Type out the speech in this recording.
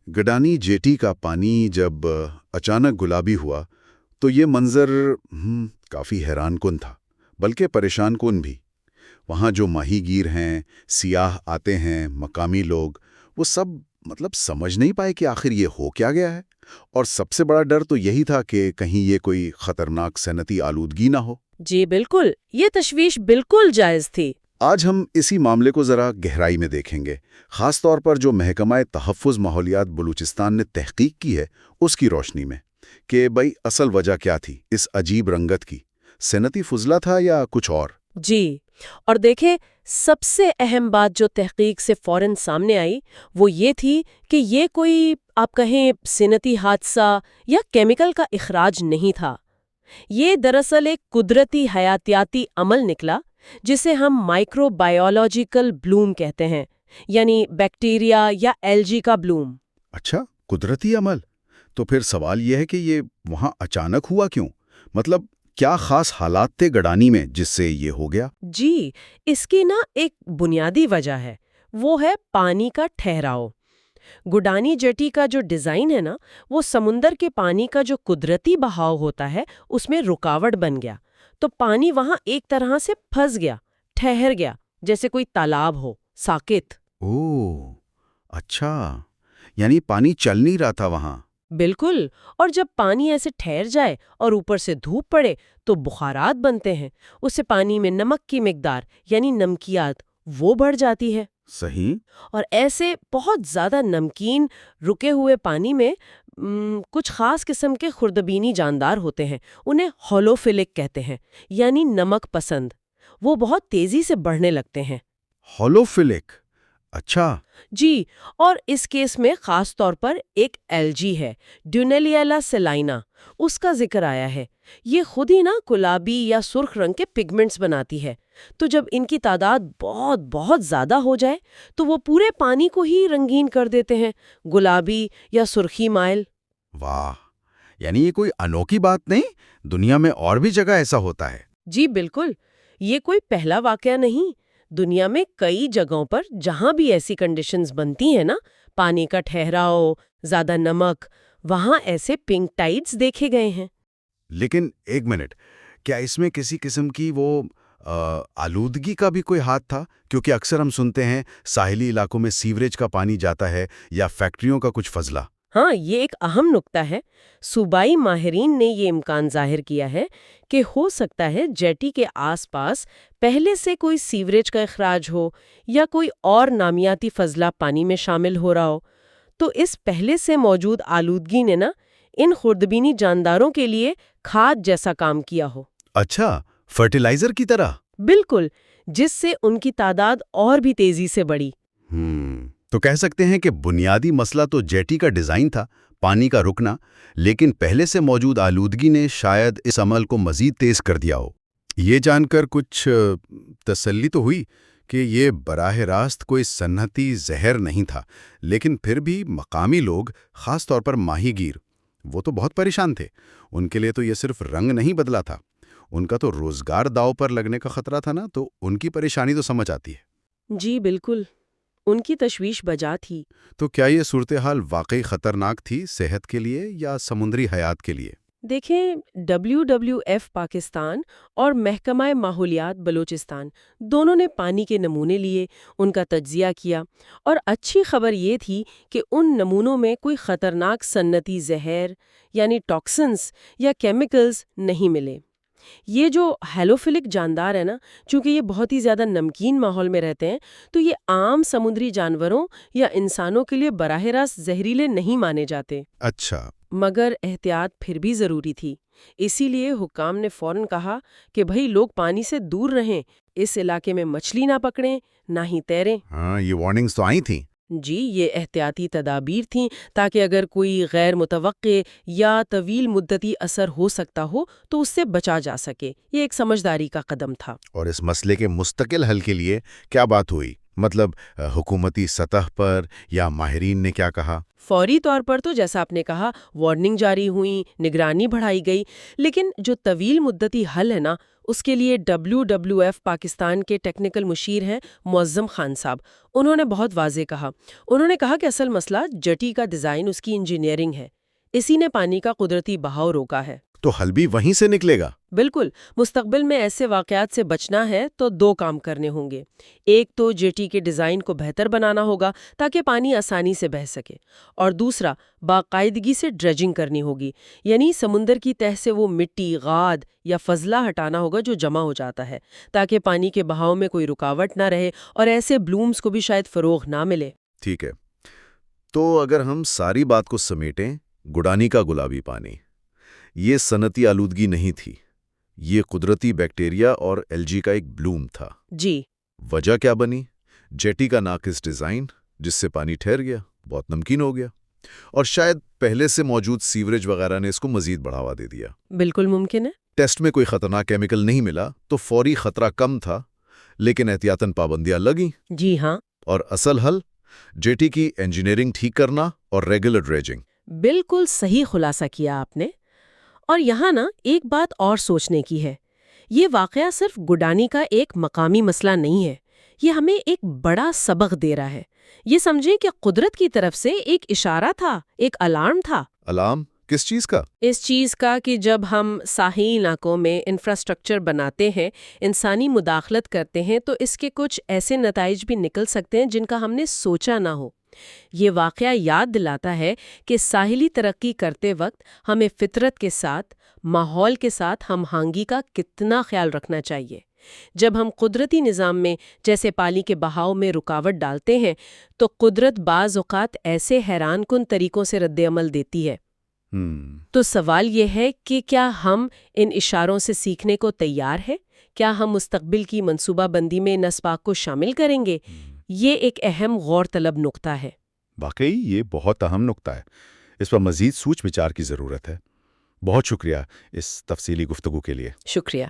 Gadani jetty का पानी जब अचानक गुलाबी हुआ तो ये मंजर काफ़ी हैरानकुन था, बल्कि परेशानकुन भी। वहाँ जो माहीगीर हैं, सियाह आते हैं, मकामी लोग, वो सब समझ नहीं पाए कि आखिर ये हो क्या गया है। और सबसे बड़ा डर तो यही था कि कहीं ये कोई खतरनाक सनती आलूदगी ना हो। जी बिल्कुल, ये तशवीश बिल्कुल जायज़ थी। आज हम इसी मामले को ज़रा गहराई में देखेंगे, ख़ास तौर पर जो महकमा तहफ़्फ़ुज़ माहौलियात बलूचिस्तान ने तहक़ीक़ की है उसकी रोशनी में, कि भाई असल वजह क्या थी इस अजीब रंगत की। सनती फुजला था या कुछ और? जी, और देखें, सबसे अहम बात जो तहकीक से फौरन सामने आई वो ये थी कि ये कोई आप कहें सिनती हादसा या केमिकल का इखराज नहीं था। ये दरअसल एक कुदरती हयातियाती अमल निकला जिसे हम माइक्रोबायोलॉजिकल ब्लूम कहते हैं, यानी बैक्टीरिया या एल्गी का ब्लूम। अच्छा, कुदरती अमल। तो फिर सवाल यह है कि ये वहाँ अचानक हुआ क्यों? क्या ख़ास हालात थे गडानी में जिससे ये हो गया? जी, इसकी ना एक बुनियादी वजह है, वो है पानी का ठहराव। गुडानी जेटी का जो डिज़ाइन है ना, वो समुंदर के पानी का जो कुदरती बहाव होता है उसमें रुकावट बन गया। तो पानी वहाँ एक तरह से फंस गया, ठहर गया, जैसे कोई तालाब हो, साकित। ओह, अच्छा, यानी पानी चल नहीं रहा था वहाँ। बिल्कुल। और जब पानी ऐसे ठहर जाए और ऊपर से धूप पड़े तो बुखारात बनते हैं। उससे पानी में नमक की मिकदार यानी नमकियात वो बढ़ जाती है। सही। और ऐसे बहुत ज़्यादा नमकीन रुके हुए पानी में कुछ खास किस्म के खुर्दबीनी जानदार होते हैं। उन्हें होलोफिलिक कहते हैं, यानी नमक पसंद। वो बहुत तेज़ी से बढ़ने लगते हैं। होलोफिलिक। अच्छा। जी, और इस केस में खास तौर पर एक एल्गी है, ड्यूनेलिएला सेलाइना, उसका जिक्र आया है। ये खुद ही ना गुलाबी या सुर्ख रंग के पिगमेंट्स बनाती है। तो जब इनकी तादाद बहुत बहुत ज्यादा हो जाए तो वो पूरे पानी को ही रंगीन कर देते हैं, गुलाबी या सुर्खी माइल। वाह, यानी ये कोई अनोखी बात नहीं, दुनिया में और भी जगह ऐसा होता है। जी बिल्कुल, ये कोई पहला वाकया नहीं। दुनिया में कई जगहों पर जहां भी ऐसी कंडीशंस बनती हैं ना, पानी का ठहराव, ज्यादा नमक, वहां ऐसे पिंक टाइड्स देखे गए हैं। लेकिन एक मिनट, क्या इसमें किसी किस्म की वो आलूदगी का भी कोई हाथ था? क्योंकि अक्सर हम सुनते हैं साहिली इलाकों में सीवरेज का पानी जाता है या फैक्ट्रियों का कुछ फजला। हाँ, ये एक अहम नुक्ता है। सूबाई माहिरीन ने ये इम्कान जाहिर किया है कि हो सकता है जेटी के आसपास पहले से कोई सीवरेज का इखराज हो या कोई और नामियाती फजला पानी में शामिल हो रहा हो। तो इस पहले से मौजूद आलूदगी ने ना इन खुर्दबीनी जानदारों के लिए खाद जैसा काम किया हो। अच्छा, फर्टिलाइजर की तरह। बिल्कुल, जिससे उनकी तादाद और भी तेजी से बढ़ी। तो कह सकते हैं कि बुनियादी मसला तो जेटी का डिजाइन था, पानी का रुकना, लेकिन पहले से मौजूद आलूदगी ने शायद इस अमल को मजीद तेज कर दिया हो। ये जानकर कुछ तसल्ली तो हुई कि ये बराह रास्त कोई सन्नती जहर नहीं था, लेकिन फिर भी मकामी लोग, खास तौर पर माहीगीर, वो तो बहुत परेशान थे। उनके लिए तो ये सिर्फ रंग नहीं बदला था, उनका तो रोजगार दांव पर लगने का खतरा था ना, तो उनकी परेशानी तो समझ आती है। जी बिल्कुल, उनकी तशवीश बजा थी। तो क्या ये सूरत हाल वाकई खतरनाक थी सेहत के लिए या समुद्री हयात के लिए? देखें, WWF पाकिस्तान और महकमा माहौलियात बलूचिस्तान दोनों ने पानी के नमूने लिए, उनका तज्जिया किया। और अच्छी खबर ये थी कि उन नमूनों में कोई ख़तरनाक सन्नती जहर यानी टॉक्सिन्स या केमिकल्स नहीं मिले। ये जो हेलोफिलिक जानदार है ना, चूंकि ये बहुत ही ज़्यादा नमकीन माहौल में रहते हैं, तो ये आम समुद्री जानवरों या इंसानों के लिए बराह रास्त जहरीले नहीं माने जाते। अच्छा। मगर एहतियात फिर भी ज़रूरी थी। इसीलिए हुक्काम ने फ़ौरन कहा कि भाई लोग पानी से दूर रहें, इस इलाके में मछली ना पकड़ें, ना ही तैरें। हाँ, ये वार्निंग्स तो आई थी। जी, ये एहतियाती तदाबीर थीं ताकि अगर कोई गैर मुतवक्के या तवील मुद्दती असर हो सकता हो तो उससे बचा जा सके। ये एक समझदारी का कदम था। और इस मसले के मुस्तकिल हल के लिए क्या बात हुई? مطلب حکومتی سطح پر یا ماہرین نے کیا کہا؟ فوری طور پر تو جیسا آپ نے کہا وارننگ جاری ہوئی، نگرانی بڑھائی گئی، لیکن جو طویل مدتی حل ہے نا، اس کے لیے WWF پاکستان کے ٹیکنیکل مشیر ہیں معظم خان صاحب. انہوں نے بہت واضح کہا. انہوں نے کہا کہ اصل مسئلہ جٹی کا ڈیزائن، اس کی انجینئرنگ ہے. اسی نے پانی کا قدرتی بہاؤ روکا ہے. تو حل بھی وہیں سے نکلے گا؟ بالکل. مستقبل میں ایسے واقعات سے بچنا ہے تو دو کام کرنے ہوں گے. ایک تو جیٹی کے ڈیزائن کو بہتر بنانا ہوگا تاکہ پانی آسانی سے بہہ سکے، اور دوسرا باقاعدگی سے ڈریجنگ کرنی ہوگی، یعنی سمندر کی تہہ سے وہ مٹی، غاد یا فضلہ ہٹانا ہوگا جو جمع ہو جاتا ہے، تاکہ پانی کے بہاؤ میں کوئی رکاوٹ نہ رہے اور ایسے بلومز کو بھی شاید فروغ نہ ملے. ٹھیک ہے. تو اگر ہم ساری بات کو سمیٹیں، گڈانی کا گلابی پانی یہ صنعتی آلودگی نہیں تھی، یہ قدرتی بیکٹیریا اور الجی کا ایک بلوم تھا. جی. وجہ کیا بنی؟ جیٹی کا ناقص ڈیزائن، جس سے پانی ٹھہر گیا، بہت نمکین ہو گیا، اور شاید پہلے سے موجود سیوریج وغیرہ نے اس کو مزید بڑھاوا دے دیا. بالکل ممکن ہے. ٹیسٹ میں کوئی خطرناک کیمیکل نہیں ملا تو فوری خطرہ کم تھا، لیکن احتیاطاً پابندیاں لگیں. جی ہاں. اور اصل حل جیٹی کی انجینئرنگ ٹھیک کرنا اور ریگولر ڈریجنگ. بالکل صحیح خلاصہ کیا آپ نے. اور یہاں نا ایک بات اور سوچنے کی ہے. یہ واقعہ صرف گڈانی کا ایک مقامی مسئلہ نہیں ہے، یہ ہمیں ایک بڑا سبق دے رہا ہے. یہ سمجھیں کہ قدرت کی طرف سے ایک اشارہ تھا، ایک الارم تھا. الارم کس چیز کا؟ اس چیز کا کہ جب ہم ساحلی علاقوں میں انفراسٹرکچر بناتے ہیں، انسانی مداخلت کرتے ہیں، تو اس کے کچھ ایسے نتائج بھی نکل سکتے ہیں جن کا ہم نے سوچا نہ ہو. یہ واقعہ یاد دلاتا ہے کہ ساحلی ترقی کرتے وقت ہمیں فطرت کے ساتھ، ماحول کے ساتھ ہم آہنگی کا کتنا خیال رکھنا چاہیے. جب ہم قدرتی نظام میں جیسے پانی کے بہاؤ میں رکاوٹ ڈالتے ہیں تو قدرت بعض اوقات ایسے حیران کن طریقوں سے رد عمل دیتی ہے. تو سوال یہ ہے کہ کیا ہم ان اشاروں سے سیکھنے کو تیار ہیں؟ کیا ہم مستقبل کی منصوبہ بندی میں ان اسباق کو شامل کریں گے؟ یہ ایک اہم غور طلب نقطہ ہے. واقعی یہ بہت اہم نقطہ ہے. اس پر مزید سوچ بچار کی ضرورت ہے. بہت شکریہ اس تفصیلی گفتگو کے لیے. شکریہ.